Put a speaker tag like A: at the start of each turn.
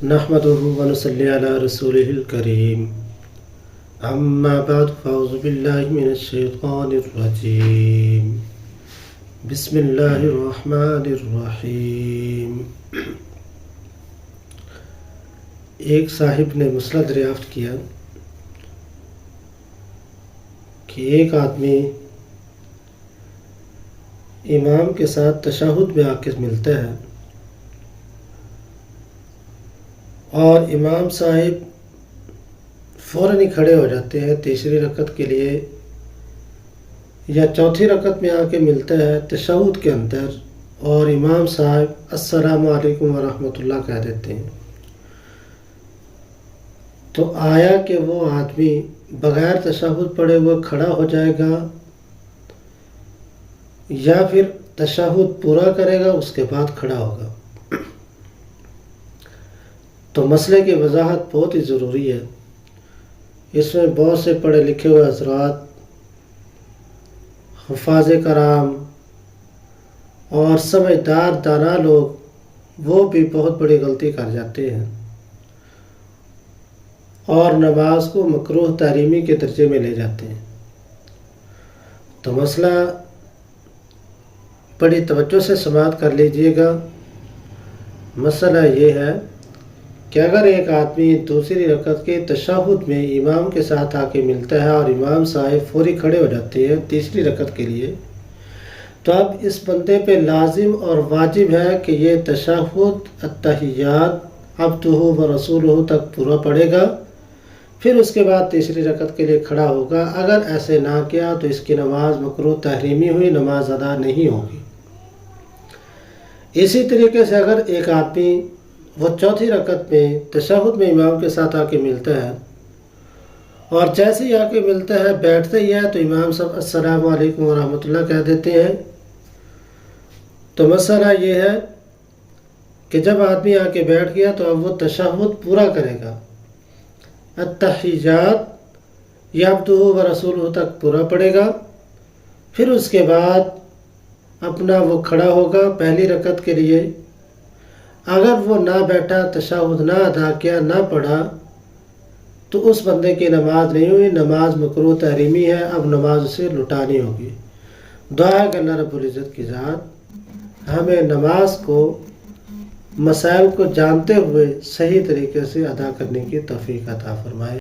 A: نحمده ونصلي على رسوله الكريم اما بعد فاعوذ بالله من الشیطان الرجیم بسم اللہ الرحمن الرحیم۔ ایک صاحب نے مسئلہ دریافت کیا کہ ایک آدمی امام کے ساتھ تشہد میں آ کے ملتا ہے اور امام صاحب فوراً ہی کھڑے ہو جاتے ہیں تیسری رکعت کے لیے یا چوتھی رکعت میں آ کے ملتا ہے تشہد کے اندر، اور امام صاحب السلام علیکم ورحمۃ اللہ کہہ دیتے ہیں، تو آیا کہ وہ آدمی بغیر تشہد پڑھے ہوئے کھڑا ہو جائے گا یا پھر تشہد پورا کرے گا اس کے بعد کھڑا ہوگا؟ تو مسئلے کی وضاحت بہت ہی ضروری ہے۔ اس میں بہت سے پڑھے لکھے ہوئے حضرات، حفاظ کرام اور سمجھدار دانا لوگ وہ بھی بہت بڑی غلطی کر جاتے ہیں اور نماز کو مکروہ تحریمی کے درجے میں لے جاتے ہیں۔ تو مسئلہ بڑی توجہ سے سماعت کر لیجئے گا۔ مسئلہ یہ ہے کہ اگر ایک آدمی دوسری رکعت کے تشہد میں امام کے ساتھ آ کے ملتا ہے اور امام صاحب فوری کھڑے ہو جاتے ہیں تیسری رکعت کے لیے، تو اب اس بندے پہ لازم اور واجب ہے کہ یہ تشہد التحیات عبدہ و رسولہ تک پورا پڑھے گا، پھر اس کے بعد تیسری رکعت کے لیے کھڑا ہوگا۔ اگر ایسے نہ کیا تو اس کی نماز مکروہ تحریمی ہوئی، نماز ادا نہیں ہوگی۔ اسی طریقے سے اگر ایک آدمی وہ چوتھی رکعت میں تشہد میں امام کے ساتھ آ کے ملتا ہے اور جیسے ہی آ کے ملتا ہے بیٹھتے ہی ہے تو امام صاحب السلام علیکم ورحمۃ اللہ کہہ دیتے ہیں، تو مسئلہ یہ ہے کہ جب آدمی آ کے بیٹھ گیا تو اب وہ تشہد پورا کرے گا، التحیات یا عبدہ و رسولہ تک پورا پڑے گا، پھر اس کے بعد اپنا وہ کھڑا ہوگا پہلی رکعت کے لیے۔ اگر وہ نہ بیٹھا، تشہد نہ ادا کیا، نہ پڑھا، تو اس بندے کی نماز نہیں ہوئی، نماز مکروہ تحریمی ہے، اب نماز اسے لٹانی ہوگی۔ دعا ہے کہ اللہ رب العزت کی ذات ہمیں نماز کو، مسائل کو جانتے ہوئے صحیح طریقے سے ادا کرنے کی توفیق عطا فرمائے۔